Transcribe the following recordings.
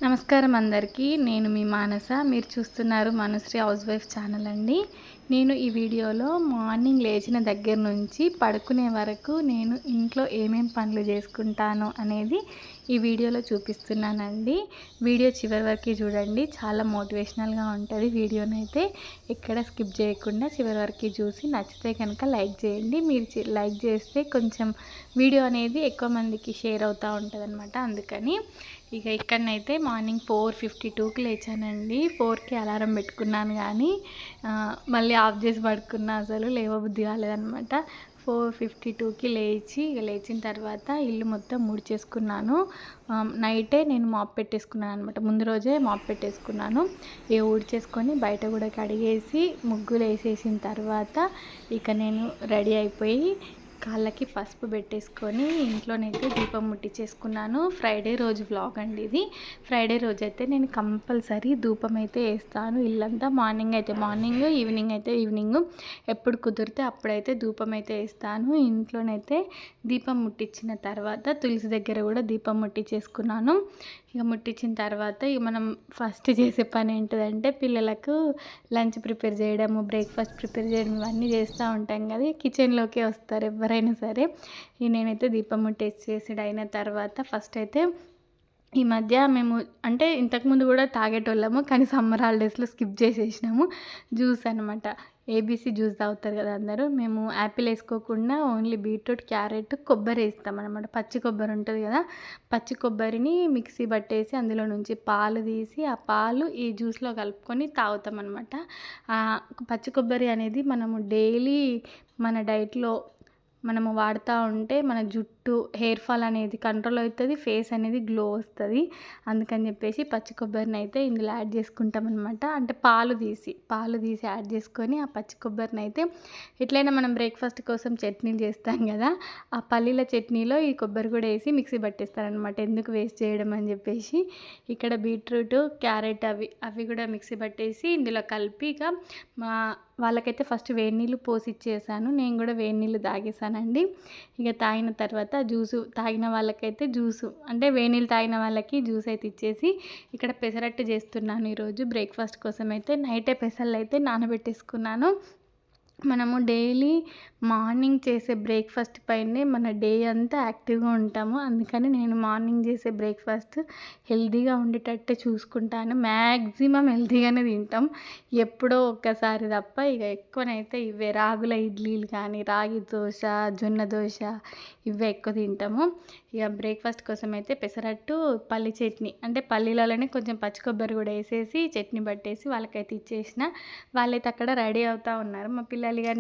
నమస్కారం అందరికీ. నేను మీ మానస. మీరు చూస్తున్నారు మనశ్రీ హౌస్ వైఫ్ ఛానల్ అండి. నేను ఈ వీడియోలో మార్నింగ్ లేచిన దగ్గర నుంచి పడుకునే వరకు నేను ఇంట్లో ఏమేం పనులు చేసుకుంటాను అనేది ఈ వీడియోలో చూపిస్తున్నానండి. వీడియో చివరి వరకు చూడండి, చాలా మోటివేషనల్గా ఉంటుంది. వీడియోనైతే ఎక్కడ స్కిప్ చేయకుండా చివరి వరకు చూసి నచ్చితే కనుక లైక్ చేయండి. మీరు లైక్ చేస్తే కొంచెం వీడియో అనేది ఎక్కువ మందికి షేర్ అవుతూ ఉంటుంది అనమాట. అందుకని ఇక్కడనైతే మార్నింగ్ 4:52కి లేచానండి. 4కి అలారం పెట్టుకున్నాను కానీ మళ్ళీ ఆఫ్ చేసి పడుకున్నా, అసలు లేవబుద్ధి కాలేదనమాట. 4:52కి లేచిన తర్వాత ఇల్లు మొత్తం ఊడ్చేసుకున్నాను. నైటే నేను మాప్ పెట్టేసుకున్నాను అనమాట. ముందు రోజే మాప్ పెట్టేసుకున్నాను. ఊడ్చేసుకొని బయట కూడా కడిగేసి ముగ్గులు వేసేసిన తర్వాత నేను రెడీ అయిపోయి కాళ్ళకి పసుపు పెట్టేసుకొని ఇంట్లోనైతే దీపం ముట్టించేసుకున్నాను. ఫ్రైడే రోజు వ్లాగ్ అండి ఇది. ఫ్రైడే రోజు అయితే నేను కంపల్సరీ ధూపం అయితే వేస్తాను. ఇల్లంతా మార్నింగ్ అయితే మార్నింగ్, ఈవినింగ్ అయితే ఈవినింగ్, ఎప్పుడు కుదిరితే అప్పుడైతే ధూపం అయితే వేస్తాను. ఇంట్లోనైతే దీపం ముట్టించిన తర్వాత తులసి దగ్గర కూడా దీపం ముట్టించేసుకున్నాను. ముట్టించిన తర్వాత మనం ఫస్ట్ చేసే పని ఏంటిదంటే పిల్లలకు లంచ్ ప్రిపేర్ చేయడము, బ్రేక్ఫాస్ట్ ప్రిపేర్ చేయడం ఇవన్నీ చేస్తూ ఉంటాం కదా. కిచెన్లోకే వస్తారు ఎవరైనా సరే. నేనైతే దీపం ముట్టేసేసాడు అయిన తర్వాత ఫస్ట్ అయితే ఈ మధ్య మేము అంటే ఇంతకుముందు కూడా తాగేటోళ్ళము, కానీ సమ్మర్ హాలిడేస్లో స్కిప్ చేసేసినాము. జ్యూస్ అనమాట, ఏబీసీ జ్యూస్ తాగుతారు కదా అందరూ. మేము యాపిల్ వేసుకోకుండా ఓన్లీ బీట్రూట్, క్యారెట్, కొబ్బరి వేస్తాం అనమాట. పచ్చి కొబ్బరి ఉంటుంది కదా, పచ్చి కొబ్బరిని మిక్సీ పట్టేసి అందులో నుంచి పాలు తీసి ఆ పాలు ఈ జ్యూస్లో కలుపుకొని తాగుతాం అనమాట. పచ్చి కొబ్బరి అనేది మనము డైలీ మన డైట్లో మనము వాడుతూ ఉంటే మన జుట్టు, హెయిర్ ఫాల్ అనేది కంట్రోల్ అవుతుంది, ఫేస్ అనేది గ్లో వస్తుంది. అందుకని చెప్పేసి పచ్చి కొబ్బరిని అయితే ఇందులో యాడ్ చేసుకుంటాం అనమాట. అంటే పాలు తీసి యాడ్ చేసుకొని ఆ పచ్చి కొబ్బరిని అయితే ఎట్లయినా మనం బ్రేక్ఫాస్ట్ కోసం చట్నీలు చేస్తాం కదా, ఆ పల్లీల చట్నీలో ఈ కొబ్బరి కూడా వేసి మిక్సీ పట్టేస్తారనమాట. ఎందుకు వేస్ట్ చేయడం అని చెప్పేసి ఇక్కడ బీట్రూట్, క్యారెట్ అవి కూడా మిక్సీ పట్టేసి ఇందులో కలిపి వాళ్ళకైతే ఫస్ట్ వేడి నీళ్ళు పోసి ఇచ్చేసాను. నేను కూడా వేడి నీళ్ళు తాగేసానండి. తాగిన తర్వాత జ్యూసు తాగిన వాళ్ళకైతే జ్యూసు అంటే వేడి నీళ్ళు తాగిన వాళ్ళకి జ్యూస్ అయితే ఇచ్చేసి ఇక్కడ పెసరట్టు చేస్తున్నాను ఈరోజు బ్రేక్ఫాస్ట్ కోసం. అయితే నైటే పెసర్లు అయితే నానబెట్టేసుకున్నాను. మనము డైలీ మార్నింగ్ చేసే బ్రేక్ఫాస్ట్ పైనే మన డే అంతా యాక్టివ్గా ఉంటాము. అందుకని నేను మార్నింగ్ చేసే బ్రేక్ఫాస్ట్ హెల్తీగా ఉండేటట్టే చూసుకుంటాను. మ్యాక్సిమం హెల్తీగానే తింటాం, ఎప్పుడో ఒక్కసారి తప్ప. ఎక్కువనైతే ఇవే రాగుల ఇడ్లీలు కానీ, రాగి దోశ, జొన్న దోశ ఇవే ఎక్కువ తింటాము. బ్రేక్ఫాస్ట్ కోసం అయితే పెసరట్టు, పల్లి చట్నీ అంటే పల్లీలలోనే కొంచెం పచ్చి కొబ్బరి కూడా వేసేసి చట్నీ పట్టేసి వాళ్ళకైతే ఇచ్చేసిన. వాళ్ళైతే అక్కడ రెడీ అవుతూ ఉన్నారు. మా పిల్లలుగా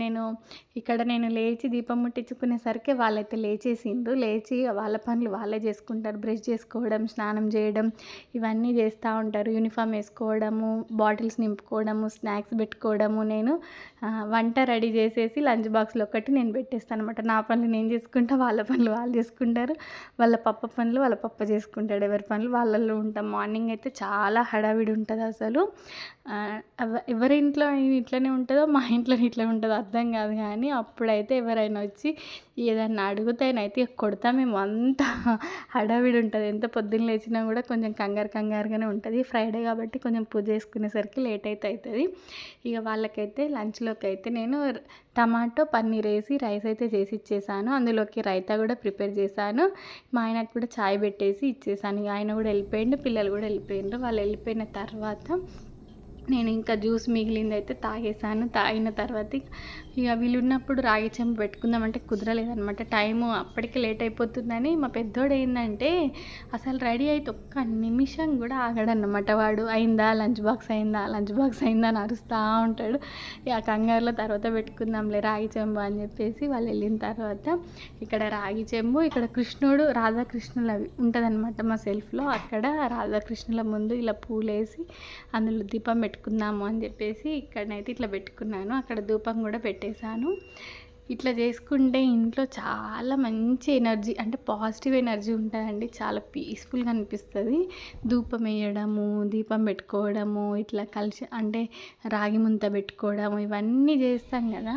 నేను లేచి దీపం ముట్టించుకునేసరికి వాళ్ళైతే లేచి వాళ్ళ పనులు వాళ్ళే చేసుకుంటారు. బ్రష్ చేసుకోవడం, స్నానం చేయడం ఇవన్నీ చేస్తూ ఉంటారు. యూనిఫామ్ వేసుకోవడము, బాటిల్స్ నింపుకోవడము, స్నాక్స్ పెట్టుకోవడము. నేను వంట రెడీ చేసేసి లంచ్ బాక్స్లో ఒకటి నేను పెట్టేస్తాను అనమాట. నా పనులు నేను చేసుకుంటా, వాళ్ళ పనులు వాళ్ళు చేసుకుంటారు, వాళ్ళ పనులు వాళ్ళ పప్ప చేసుకుంటాడు. ఎవరి పనులు వాళ్ళల్లో ఉంటాం. మార్నింగ్ అయితే చాలా హడావిడి ఉంటుంది అసలు. ఎవరి ఇంట్లో ఇట్లనే ఉంటుందో మా ఇంట్లో ఇట్లా ఉంటుందో అర్థం కాదు, కానీ అప్పుడైతే ఎవరైనా వచ్చి ఏదన్నా అడుగుతానైతే కొడతామేమో, అంత హడావిడి ఉంటుంది. ఎంత పొద్దున్న లేచినా కూడా కొంచెం కంగారుగానే ఉంటుంది. ఫ్రైడే కాబట్టి కొంచెం పూజ చేసుకునేసరికి లేట్ అయితే అవుతుంది. వాళ్ళకైతే లంచ్లోకి అయితే నేను టమాటో పన్నీర్ వేసి రైస్ అయితే చేసి ఇచ్చేసాను. అందులోకి రైతా కూడా ప్రిపేర్ చేశాను. మా ఆయనకు కూడా చాయ్ పెట్టేసి ఇచ్చేసాను. ఆయన కూడా వెళ్ళిపోయిండు, పిల్లలు కూడా వెళ్ళిపోయిండ్రు. వాళ్ళు వెళ్ళిపోయిన తర్వాత నేను ఇంకా జ్యూస్ మిగిలింది అయితే తాగేసాను. తాగిన తర్వాత వీళ్ళు ఉన్నప్పుడు రాగి చెంబు పెట్టుకుందామంటే కుదరలేదనమాట. టైము అప్పటికే లేట్ అయిపోతుందని మా పెద్దోడు ఏంటంటే అసలు రెడీ అయితే ఒక్క నిమిషం కూడా ఆగడన్నమాట. వాడు లంచ్ బాక్స్ అయిందా అని అరుస్తూ ఉంటాడు. కంగారులో తర్వాత పెట్టుకుందాంలే రాగి చెంబు అని చెప్పేసి వాళ్ళు వెళ్ళిన తర్వాత ఇక్కడ రాగి చెంబు, ఇక్కడ కృష్ణుడు, రాధాకృష్ణులు అవి ఉంటుందన్నమాట మా సెల్ఫ్లో. అక్కడ రాధాకృష్ణుల ముందు ఇలా పూలేసి అందులో దీపం పెట్టుకుందాము అని చెప్పేసి ఇక్కడనైతే ఇట్లా పెట్టుకున్నాను. అక్కడ ధూపం కూడా పెట్టేశాను. ఇట్లా చేసుకుంటే ఇంట్లో చాలా మంచి ఎనర్జీ అంటే పాజిటివ్ ఎనర్జీ ఉంటుందండి. చాలా పీస్ఫుల్గా అనిపిస్తుంది. ధూపం వేయడము, దీపం పెట్టుకోవడము, ఇట్లా కలిసి అంటే రాగి ముంత పెట్టుకోవడము ఇవన్నీ చేస్తాం కదా.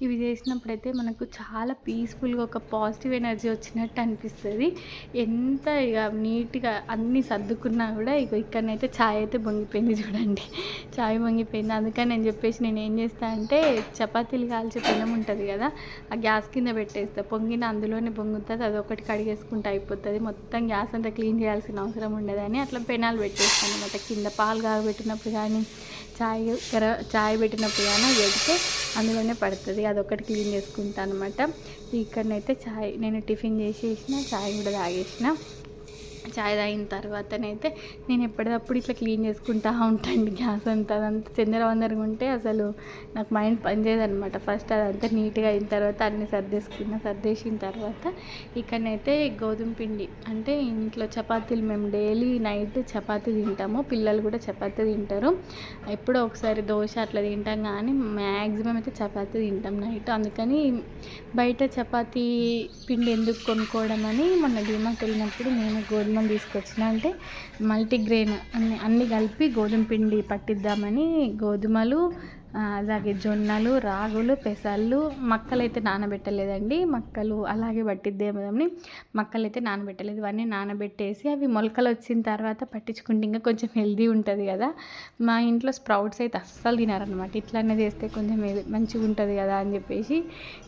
ఇవి చేసినప్పుడైతే మనకు చాలా పీస్ఫుల్గా ఒక పాజిటివ్ ఎనర్జీ వచ్చినట్టు అనిపిస్తుంది. ఎంత ఇక నీట్గా అన్నీ సర్దుకున్నా కూడా ఇక ఇక్కడనైతే ఛాయ్ అయితే పొంగిపోయింది చూడండి. ఛాయ్ పొంగిపోయింది. అందుకని నేను చెప్పేసి నేను ఏం చేస్తా అంటే చపాతీలు కాల్చే పెనం ఉంటుంది కదా, ఆ గ్యాస్ కింద పెట్టేస్తా. పొంగిన అందులోనే పొంగుతుంది, అదొకటి కడిగేసుకుంటే అయిపోతుంది. మొత్తం గ్యాస్ అంతా క్లీన్ చేయాల్సిన అవసరం ఉండదని అట్లా పెనాలు పెట్టేస్తాను అనమాట. కింద పాలు కాగబెట్టినప్పుడు కానీ చాయ్ పెట్టినప్పుడు కానీ పెడితే అందులోనే పడుతుంది. అదొకటి క్లీన్ చేసుకుంటాను అనమాట. ఇక్కడనైతే చాయ్ నేను టిఫిన్ చేసేసిన, చాయ్ కూడా తాగేసిన. చాయ్ తాగిన తర్వాతనైతే నేను ఎప్పటికప్పుడు ఇట్లా క్లీన్ చేసుకుంటా ఉంటాను గ్యాస్ అంతా. అదంతా చిందరవందరగా ఉంటే అసలు నాకు మైండ్ పనిచేయదనమాట. ఫస్ట్ అదంతా నీట్గా అయిన తర్వాత అన్నీ సర్దేసిన తర్వాత ఇక్కడనైతే గోధుమ పిండి అంటే ఇంట్లో చపాతీలు మేము డైలీ నైట్ చపాతీ తింటాము. పిల్లలు కూడా చపాతీ తింటారు. ఎప్పుడో ఒకసారి దోశ అట్లా తింటాం కానీ మ్యాక్సిమం అయితే చపాతీ తింటాం నైట్. అందుకని బయట చపాతీ పిండి ఎందుకు కొనుక్కోవడం అని మొన్న డీమార్ట్కి వెళ్ళినప్పుడు నేను గోధుమ తీసుకొచ్చిన, అంటే మల్టీగ్రెయిన్ అన్నీ కలిపి గోధుమ పిండి పట్టిద్దామని గోధుమలు, అలాగే జొన్నలు, రాగులు, పెసళ్ళు, మక్కలైతే నానబెట్టలేదండి. మక్కలు అలాగే పట్టిద్దేమని మక్కలైతే నానబెట్టలేదు. ఇవన్నీ నానబెట్టేసి అవి మొలకలు వచ్చిన తర్వాత పట్టించుకుంటే ఇంకా కొంచెం హెల్దీ ఉంటుంది కదా. మా ఇంట్లో స్ప్రౌట్స్ అయితే అస్సలు తినారనమాట. ఇట్లానే చేస్తే కొంచెం మంచిగా ఉంటుంది కదా అని చెప్పేసి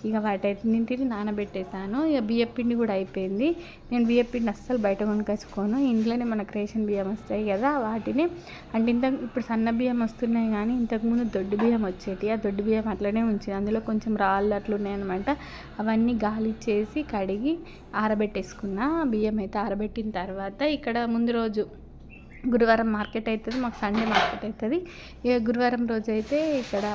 ఇక వాటిని నానబెట్టేసాను. ఇక బియ్యం పిండి కూడా అయిపోయింది. నేను బియ్యం పిండి అస్సలు బయట కొనుకొచ్చుకోను. ఇంట్లోనే మనకు రేషన్ బియ్యం వస్తాయి కదా, వాటిని అంటే ఇప్పుడు సన్న బియ్యం వస్తున్నాయి కానీ ఇంతకుముందు దొడ్డు బియ్యం వచ్చేటి. ఆ దొడ్డు బియ్యం అట్లనే ఉంచింది. అందులో కొంచెం రాళ్ళు అట్లున్నాయన్నమాట. అవన్నీ గాలిచ్చేసి కడిగి ఆరబెట్టేసుకున్నా. బియ్యం అయితే ఆరబెట్టిన తర్వాత ఇక్కడ ముందు రోజు గురువారం మార్కెట్ అవుతుంది, మాకు సండే మార్కెట్ అవుతుంది. ఇక గురువారం రోజు అయితే ఇక్కడ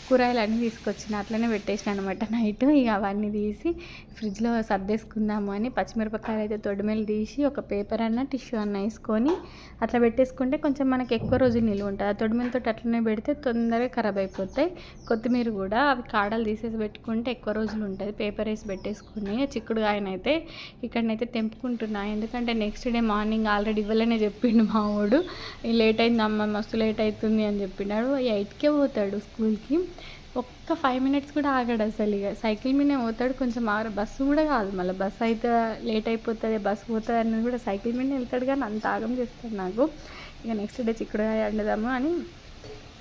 కూరగాయలు అన్నీ తీసుకొచ్చిన అట్లనే పెట్టేసిన అనమాట నైట్. ఇక అవన్నీ తీసి ఫ్రిడ్జ్లో సర్దేసుకుందాము అని పచ్చిమిరపకాయలు అయితే తొడిమెలు తీసి ఒక పేపర్ అన్న టిష్యూ అన్న వేసుకొని అట్లా పెట్టేసుకుంటే కొంచెం మనకి ఎక్కువ రోజులు నిలువ ఉంటుంది. ఆ తొడిమెలతో అట్లనే పెడితే తొందరగా ఖరాబ్ అయిపోతాయి. కొత్తిమీర కూడా అవి కాడలు తీసేసి పెట్టుకుంటే ఎక్కువ రోజులు ఉంటుంది. పేపర్ వేసి పెట్టేసుకుని చిక్కుడుగాయనైతే ఇక్కడనైతే తెంపుకుంటున్నా. ఎందుకంటే నెక్స్ట్ డే మార్నింగ్ ఆల్రెడీ ఇవ్వలేనే చెప్పిండు మా వాడు, లేట్ అయింది అమ్మ, మస్తు లేట్ అవుతుంది అని చెప్పినాడు. 8కే పోతాడు స్కూల్కి. ఒక్క 5 మినిట్స్ కూడా ఆగాడు అసలు. ఇక సైకిల్ మీదనే పోతాడు, కొంచెం బస్సు కూడా కాదు. మళ్ళీ బస్సు అయితే లేట్ అయిపోతుంది, బస్సు పోతుంది అనేది కూడా సైకిల్ మీదనే వెళ్తాడు. కానీ అంత ఆగం చేస్తాడు నాకు. ఇక నెక్స్ట్ డే చిక్కుడుకాయ వండుదాము అని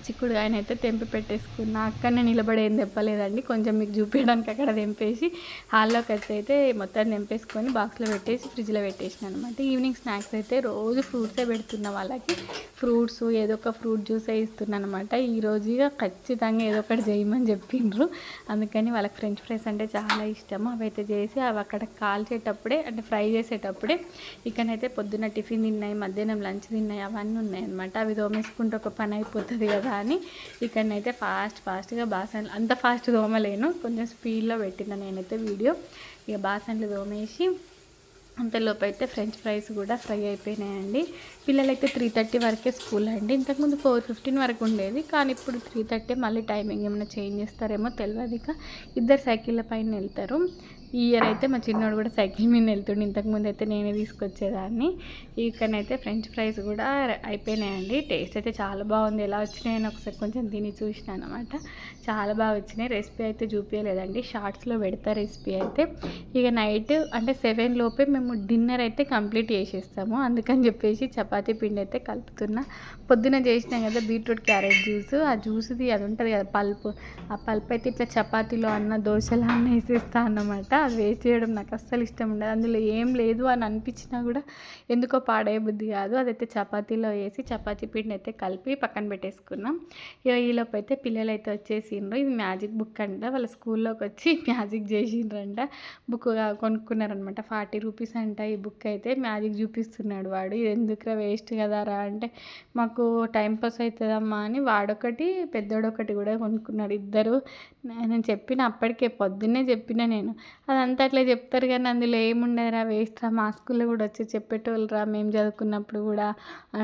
చిక్కుడుకాయనైతే తెంపి పెట్టేసుకున్నా. అక్కడనే నిలబడి ఏం తెప్పలేదండి, కొంచెం మీకు చూపించడానికి అక్కడ తెంపేసి హాల్లోకి అయితే మొత్తం తెంపేసుకొని బాక్స్లో పెట్టేసి ఫ్రిడ్జ్లో పెట్టేసిన అనమాట. ఈవినింగ్ స్నాక్స్ అయితే రోజు ఫ్రూట్సే పెడుతున్నా వాళ్ళకి. ఫ్రూట్స్ ఏదో ఒక ఫ్రూట్ జ్యూసే ఇస్తున్నాను అనమాట. ఈరోజు ఇక ఖచ్చితంగా ఏదో ఒకటి చేయమని చెప్పిండ్రు. అందుకని వాళ్ళకి ఫ్రెంచ్ ఫ్రైస్ అంటే చాలా ఇష్టము. అవైతే చేసి అవి అక్కడ కాల్చేటప్పుడే అంటే ఫ్రై చేసేటప్పుడే ఇక్కడైతే పొద్దున్న టిఫిన్ తిన్నాయి, మధ్యాహ్నం లంచ్ తిన్నాయి, అవన్నీ ఉన్నాయి అనమాట. అవి తోమేసుకుంటే ఒక పని అయిపోతుంది కదా అని ఇక్కడనైతే ఫాస్ట్గా బాసనలు, అంత ఫాస్ట్ తోమలేను, కొంచెం స్పీడ్లో పెట్టిన నేనైతే వీడియో. ఇక బాసనలు తోమేసి అంతలోపు అయితే ఫ్రెంచ్ ఫ్రైస్ కూడా ఫ్రై అయిపోయినాయండి. పిల్లలైతే 3:30 వరకే స్కూల్ అండి. ఇంతకుముందు 4:15 వరకు ఉండేది, కానీ ఇప్పుడు 3:30. మళ్ళీ టైమింగ్ ఏమైనా చేంజ్ చేస్తారేమో తెలియదు. ఇక ఇద్దరు సైకిళ్ళ పైన వెళ్తారు. ఈ ఇయర్ అయితే మా చిన్నోడు కూడా సైకిల్ మీద వెళ్తుండే. ఇంతకుముందు అయితే నేనే తీసుకొచ్చేదాన్ని. ఇక్కడనైతే ఫ్రెంచ్ ఫ్రైస్ కూడా అయిపోయినాయండి. టేస్ట్ అయితే చాలా బాగుంది. ఎలా వచ్చినాయని ఒకసారి కొంచెం తిని చూసినాను అనమాట. చాలా బాగా వచ్చినాయి. రెసిపీ అయితే చూపించలేదండి, షార్ట్స్లో పెడతా రెసిపీ అయితే. ఇక నైట్ అంటే 7 లోపే మేము డిన్నర్ అయితే కంప్లీట్ చేసేస్తాము. అందుకని చెప్పేసి చపాతీ పిండి అయితే కలుపుతున్నా. పొద్దున చేసినాం కదా బీట్రూట్ క్యారెట్ జ్యూస్, ఆ జ్యూస్ది అది ఉంటుంది కదా పల్పు, ఆ పల్పు అయితే ఇట్లా చపాతీలో అన్న దోశలో అన్న వేసేస్తాను అన్నమాట. అది వేస్ట్ చేయడం నాకు అస్సలు ఇష్టం ఉండదు. అందులో ఏం లేదు అని అనిపించినా కూడా ఎందుకో పాడే బుద్ధి కాదు. అదైతే చపాతీలో వేసి చపాతీ పిండి అయితే కలిపి పక్కన పెట్టేసుకున్నాం. ఇక ఈలోపు అయితే పిల్లలు అయితే వచ్చేసిండ్రు. ఇది మ్యాజిక్ బుక్ అంట, వాళ్ళ స్కూల్లోకి వచ్చి మ్యాజిక్ చేసిండ్రంట. బుక్ కొనుక్కున్నారనమాట. 40 రూపీస్ అంట ఈ బుక్ అయితే. మ్యాజిక్ చూపిస్తున్నాడు వాడు. ఇది ఎందుకురా వేస్ట్ కదా రా అంటే, మాకు టైంపాస్ అవుతుందమ్మా అని వాడొకటి పెద్దోడొకటి కూడా కొనుక్కున్నాడు. ఇద్దరు నేను చెప్పిన అప్పటికే పొద్దున్నే చెప్పిన నేను, అదంతా అట్లా చెప్తారు కానీ అందులో ఏముండదురా వేస్ట్ రా, మా స్కూల్లో కూడా వచ్చి చెప్పేటోళ్ళు రా మేము చదువుకున్నప్పుడు కూడా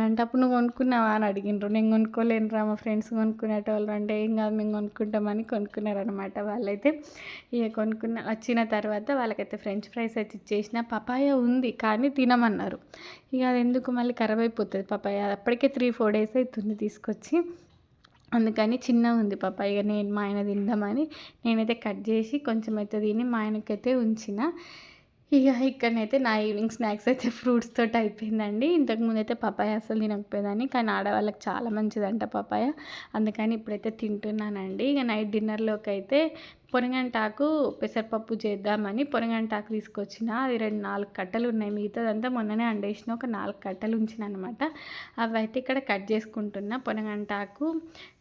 అంటే అప్పుడు నువ్వు కొనుక్కున్నావా అని అడిగినరు. నేను కొనుక్కోలేను రా, మా ఫ్రెండ్స్ కొనుక్కునేటోళ్ళు అంటే ఏం కాదు మేము కొనుక్కుంటామని కొనుక్కున్నారనమాట వాళ్ళైతే. ఇక వచ్చిన తర్వాత వాళ్ళకైతే ఫ్రెంచ్ ఫ్రైస్ అయితే ఇచ్చేసిన. పపాయ ఉంది కానీ తినమన్నారు. ఇక అది ఎందుకు మళ్ళీ ఖరాబ్ అయిపోతుంది పపాయ, అప్పటికే 3-4 డేస్ అవుతుంది తీసుకొచ్చి. అందుకని చిన్నగా ఉంది పపాయ. నేను మా ఆయన తిందామని నేనైతే కట్ చేసి కొంచెం అయితే తిని మా ఆయనకైతే ఉంచిన. ఇక్కడనైతే నా ఈవినింగ్ స్నాక్స్ అయితే ఫ్రూట్స్ తోటి అయిపోయిందండి. ఇంతకుముందు అయితే పపాయ అసలు తినకపోయేదాన్ని, కానీ ఆడవాళ్ళకి చాలా మంచిదంట పపాయ. అందుకని ఇప్పుడైతే తింటున్నానండి. నైట్ డిన్నర్లోకి అయితే పొరగంటాకు పెసరపప్పు చేద్దామని పొరగంటాకు తీసుకొచ్చిన. అది 4 కట్టలు ఉన్నాయి, మిగతాదంతా మొన్ననే అండేసిన. ఒక 4 కట్టలు ఉంచిన అనమాట. అవి అయితే ఇక్కడ కట్ చేసుకుంటున్నా. పొరగంటాకు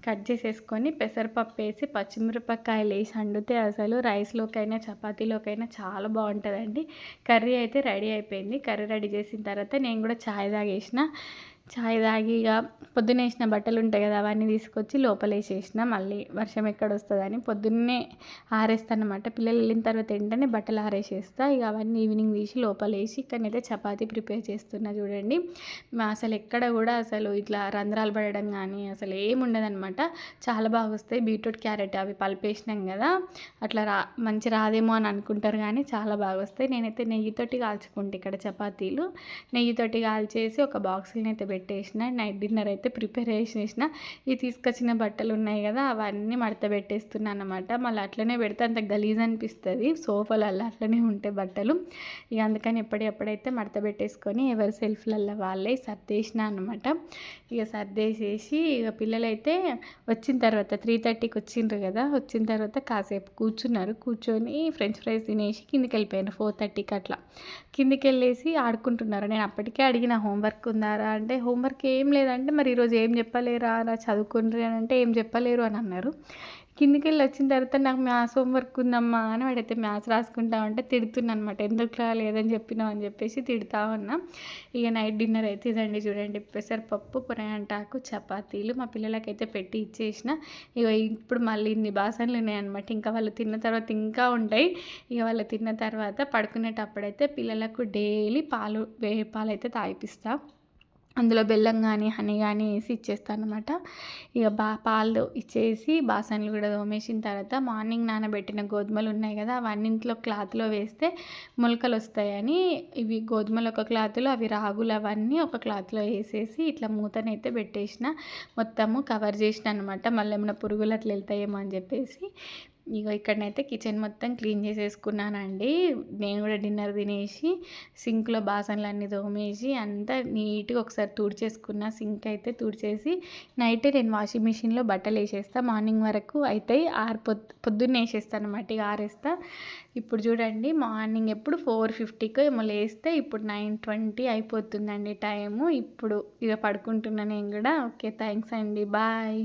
కట్ చేసేసుకొని పెసరపప్పు వేసి పచ్చిమిరపకాయలు వేసి వండితే అసలు రైస్లోకైనా చపాతీలోకైనా చాలా బాగుంటుందండి. కర్రీ అయితే రెడీ అయిపోయింది. కర్రీ రెడీ చేసిన తర్వాత నేను కూడా ఛాయ్ తాగేసిన. ఛాయ్ తాగి పొద్దున్న వేసిన బట్టలు ఉంటాయి కదా, అవన్నీ తీసుకొచ్చి లోపల వేసేసిన. మళ్ళీ వర్షం ఎక్కడ వస్తుందని పొద్దున్నే ఆరేస్తాను అనమాట. పిల్లలు వెళ్ళిన తర్వాత వెంటనే బట్టలు ఆరేసేస్తా. అవన్నీ ఈవినింగ్ తీసి లోపల వేసి ఇక్కడనైతే చపాతీ ప్రిపేర్ చేస్తున్నా చూడండి. అసలు ఎక్కడ కూడా అసలు ఇట్లా రంధ్రాలు పడడం కానీ అసలు ఏమి ఉండదన్నమాట. చాలా బాగా వస్తాయి. బీట్రూట్ క్యారెట్ అవి పలిపేసినాం కదా, అట్లా మంచి రాదేమో అని అనుకుంటారు, కానీ చాలా బాగా వస్తాయి. నేనైతే నెయ్యితోటి కాల్చుకుంటే ఇక్కడ చపాతీలు నెయ్యితోటి కాల్చేసి ఒక బాక్స్ని అయితే పెట్టేసిన. నైట్ డిన్నర్ అయితే ప్రిపేర్ చేసేసిన. ఈ తీసుకొచ్చిన బట్టలు ఉన్నాయి కదా, అవన్నీ మడత పెట్టేస్తున్నాను అన్నమాట. మళ్ళీ అట్లనే పెడితే అంత గలీజ్ అనిపిస్తుంది, సోఫాలల్లో అట్లనే ఉంటాయి బట్టలు. అందుకని ఎప్పుడైతే మడత పెట్టేసుకొని ఎవరి సెల్ఫ్లల్లో వాళ్ళే సర్దేసిన అనమాట. సర్దేసేసి పిల్లలైతే వచ్చిన తర్వాత 3:30కి వచ్చిండ్రు కదా, వచ్చిన తర్వాత కాసేపు కూర్చొని ఫ్రెంచ్ ఫ్రైస్ తినేసి కిందికి వెళ్ళిపోయాను. 4:30కి అట్లా కిందికి వెళ్ళేసి ఆడుకుంటున్నారు. నేను అప్పటికే అడిగిన హోంవర్క్ ఉందారా అంటే, హోంవర్క్ ఏం లేదంటే, మరి ఈరోజు ఏం చెప్పలేరా రా చదువుకుండ్రి అని అంటే ఏం చెప్పలేరు అని అన్నారు. కిందికి వెళ్ళి వచ్చిన తర్వాత నాకు మ్యాథ్స్ హోంవర్క్ ఉందమ్మా అని వాడైతే మ్యాథ్స్ రాసుకుంటామంటే తిడుతున్నా అనమాట. ఎందుకు లేదని చెప్పినావు అని చెప్పేసి తిడుతూ ఉన్నా. నైట్ డిన్నర్ అయితే ఇదండి చూడండి, పెసరపప్పు పొరగంటాకు చపాతీలు మా పిల్లలకైతే పెట్టి ఇచ్చేసిన. ఇప్పుడు మళ్ళీ ఇన్ని బాసనలు ఉన్నాయన్నమాట. ఇంకా వాళ్ళు తిన్న తర్వాత ఇంకా ఉంటాయి. వాళ్ళు తిన్న తర్వాత పడుకునేటప్పుడైతే పిల్లలకు డైలీ వేడి పాలు అయితే తాగిపిస్తా. అందులో బెల్లం కానీ హనీ కానీ వేసి ఇచ్చేస్తాను అనమాట. పాలు ఇచ్చేసి బాసనలు కూడా తోమేసిన తర్వాత మార్నింగ్ నానబెట్టిన గోధుమలు ఉన్నాయి కదా, అవన్నింటిలో క్లాత్లో వేస్తే మొలకలు వస్తాయని ఇవి గోధుమలు ఒక క్లాత్లో, అవి రాగులు అవన్నీ ఒక క్లాత్లో వేసేసి ఇట్లా మూతనైతే పెట్టేసిన. మొత్తము కవర్ చేసిన అనమాట. మళ్ళీ ఏమైనా పురుగులు అట్లా వెళ్తాయేమో అని చెప్పేసి. ఇక్కడనైతే కిచెన్ మొత్తం క్లీన్ చేసేసుకున్నానండి. నేను కూడా డిన్నర్ తినేసి సింక్లో బాసనలు అన్నీ తోమేసి అంతా నీట్గా ఒకసారి తుడిచేసుకున్న. సింక్ అయితే తుడిచేసి నైటే నేను వాషింగ్ మిషన్లో బట్టలు వేసేస్తా. మార్నింగ్ వరకు అయితే పొద్దున్నే వేసేస్తాను అనమాట. ఆరేస్తా. ఇప్పుడు చూడండి, మార్నింగ్ ఎప్పుడు 4:50కో ఏమో లేస్తే ఇప్పుడు 9:20 అయిపోతుందండి టైము. ఇప్పుడు పడుకుంటున్నా నేను కూడా. ఓకే, థ్యాంక్స్ అండి, బాయ్.